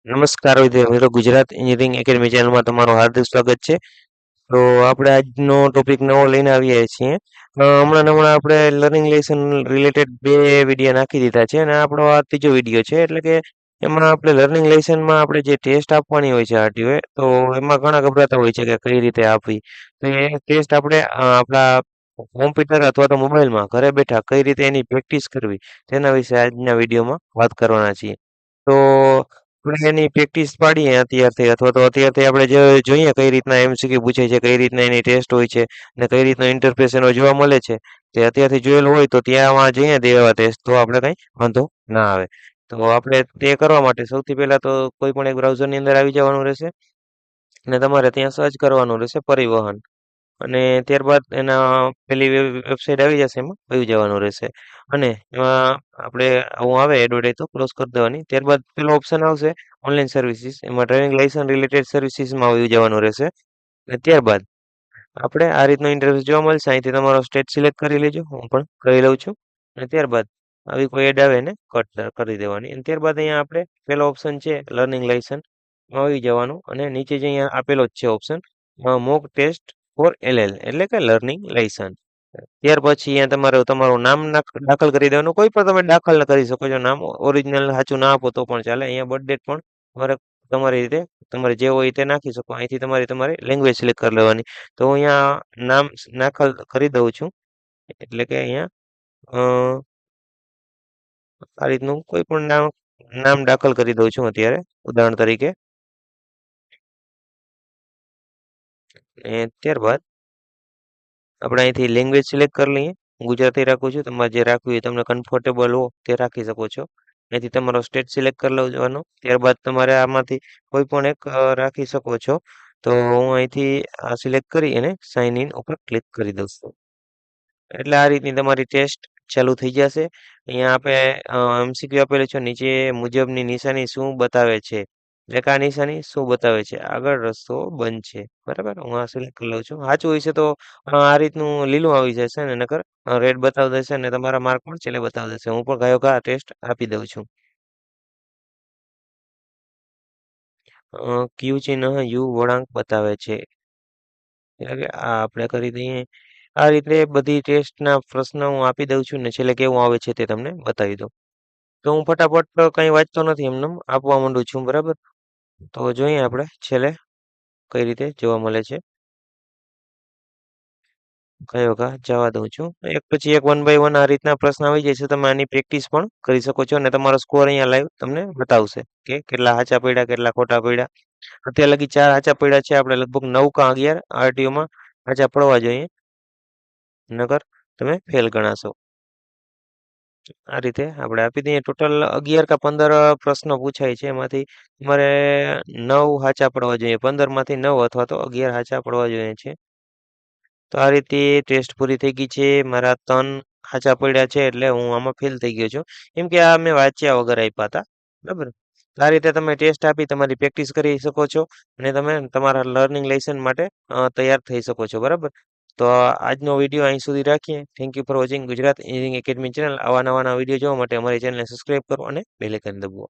નમસ્કાર વિદ્યાર્થી મિત્રો, ગુજરાત એન્જિનિયરિંગ એકેડમી ચેનલમાં તમારું હાર્દિક સ્વાગત છે. તો આપણે આજનો ટોપિક નવો લઈને આવીએ છીએ. હમણાં આપણે લર્નિંગ લેસન રિલેટેડ 2 વિડીયો નાખી દીધા છે અને આપણો આ ત્રીજો વિડીયો છે. એટલે કે એમાં આપણે લર્નિંગ લેસનમાં આપણે જે ટેસ્ટ આપવાની હોય છે આરટીઓએ, તો એમાં ઘણા ગભરાતા હોય છે કે કઈ રીતે આપવી. તો એ ટેસ્ટ આપણે આપણા કોમ્પ્યુટર અથવા તો મોબાઈલમાં ઘરે બેઠા કઈ રીતે એની પ્રેક્ટિસ કરવી, તેના વિશે આજના વિડીયોમાં વાત કરવાના છીએ. તો આપણે એની પ્રેક્ટિસ પાડીએ અત્યારથી, અથવા તો અત્યારથી આપણે જે જોઈએ કઈ રીતના એમસીક્યુ પૂછે છે, કઈ રીતના એની ટેસ્ટ હોય છે અને કઈ રીતનો ઇન્ટરફેસ એનો જોવા મળે છે, તે અત્યારથી જોયેલું હોય તો ત્યાં જઈએ દેવા ટેસ્ટ, તો આપણે કંઈ વાંધો ના આવે. તો આપણે તે કરવા માટે સૌથી પહેલા તો કોઈ પણ એક બ્રાઉઝરની અંદર આવી જવાનું રહેશે અને તમારે ત્યાં સર્ચ કરવાનું રહેશે પરિવહન, અને ત્યારબાદ એના પેલી વેબસાઇટ આવી જશે, એમાં વયું જવાનું રહેશે અને એમાં આપણે આવું આવે એડવર્ટાઇઝ તો ક્લોઝ કરી દેવાની. ત્યારબાદ પેલો ઓપ્શન આવશે ઓનલાઈન સર્વિસીસ, એમાં ડ્રાઇવિંગ લાયસન્સ રિલેટેડ સર્વિસીસમાં વયું જવાનું રહેશે અને ત્યારબાદ આપણે આ રીતનો ઇન્ટરફેસ જોવા મળશે. અહીંથી તમારો સ્ટેટ સિલેક્ટ કરી લેજો, હું પણ કરી લઉં છું અને ત્યારબાદ આવી કોઈ એડ આવે એને કટ કરી દેવાની. અને ત્યારબાદ અહીંયા આપણે પેલો ઓપ્શન છે લર્નિંગ લાયસન્સ, એમાં આવી જવાનું અને નીચે જે અહીંયા આપેલો જ છે option mock test for LL, એટલે કે લર્નિંગ લાયસન્સ. ત્યાર પછી અહીંયા તમારે તમારું નામ દાખલ કરી દેવાનું. કોઈ પણ તમે દાખલ કરી શકો છો નામ, ઓરિજિનલ સાચું ના આપો તો પણ ચાલે. અહીંયા બર્થ ડેટ પણ તમારે તમારી રીતે તમારે જે હોય તે નાખી શકો. અહીંથી તમારી લેંગ્વેજ સિલેક્ટ કરી લેવાની. તો હું અહીંયા નામ દાખલ કરી દઉં છું, એટલે કે અહીંયા આ રીતનું કોઈ પણ નામ દાખલ કરી દઉં છું અત્યારે, ઉદાહરણ તરીકે. અને ત્યારબાદ આપણે અહીંથી લેંગ્વેજ સિલેક્ટ કરી લઈએ. હું ગુજરાતી રાખું છું, તમારે જે રાખવું હોય તમને કમ્ફર્ટેબલ હો તે રાખી શકો છો. અહીંથી તમારો સ્ટેટ સિલેક્ટ કરી લેવાનો. ત્યારબાદ તમારે આમાંથી કોઈ પણ એક રાખી શકો છો. તો હું અહીંથી આ સિલેક્ટ કરી અને સાઇન ઇન ઉપર ક્લિક કરી દઉં છું. એટલે આ રીતની તમારી ટેસ્ટ ચાલુ થઈ જશે. અહીંયા આપણે એમસીક્યુ આપેલું છે, નીચે મુજબની નિશાની શું બતાવે છે, એટલે કે આ નિશાની શું બતાવે છે, આગળ રસ્તો બંધ છે. બરાબર, હું આ સિલેક્ટ કરી લઉં છું. સાચું હોય છે તો આ રીતનું લીલું આવી જશે ને, નકર રેડ બતાવી દેશે અને તમારા માર્ક પણ છેલ્લે બતાવી દેશે. હું પણ ગાયો ગા ટેસ્ટ આપી દઉં છું. ક્યુ ચિહ્ન યુ વળાંક બતાવે છે, એટલે કે આ આપણે કરી દઈએ. આ રીતે બધી ટેસ્ટના પ્રશ્ન હું આપી દઉં છું ને છેલ્લે કેવું આવે છે તે તમને બતાવી દઉં. તો હું ફટાફટ કંઈ વાંચતો નથી, એમને આપવા માંડું છું. બરાબર, તો જોઈએ આપણે છેલ્લે કઈ રીતે જોવા મળે છે. કયો કા જવા દઉં છું. એક પછી એક 1 બાય 1 આ રીતના પ્રશ્ન આવી જાય છે. તમે આની પ્રેક્ટિસ પણ કરી શકો છો અને તમારો સ્કોર અહીંયા લાઈવ તમને બતાવશે કે કેટલા સાચા પડ્યા, કેટલા ખોટા પડ્યા. અત્યાર લગી 4 સાચા પડ્યા છે. આપણે લગભગ 9 કા 11 આરટીઓમાં સાચા પડવા જોઈએ, નકર તમે ફેલ ગણાશો. આ રીતે આપણે આપી દઈએ. ટોટલ 11 કા 15 પ્રશ્નો પૂછાય છે, એમાંથી તમારે 9 સાચા પડવા જોઈએ. 15 માંથી 9 અથવા તો 11 સાચા પડવા જોઈએ છે. તો આ રીતે ટેસ્ટ પૂરી થઈ ગઈ છે. મારા 3 સાચા પડ્યા છે, એટલે હું આમાં ફેલ થઈ ગયો છું, કેમ કે આ મેં વાંચ્યા વગર આપ્યા હતા. બરાબર, આ રીતે તમે ટેસ્ટ આપી તમારી પ્રેક્ટિસ કરી શકો છો અને તમે તમારા લર્નિંગ લેસન માટે તૈયાર થઈ શકો છો. બરાબર, તો આજનો વિડીયો અહીં સુધી રાખીએ. Thank you for watching Gujarat engineering academy channel. આવા નવા વિડીયો જોવા માટે અમારી ચેનલને સબસ્ક્રાઇબ કરો અને બેલ આઇકન દબાવો.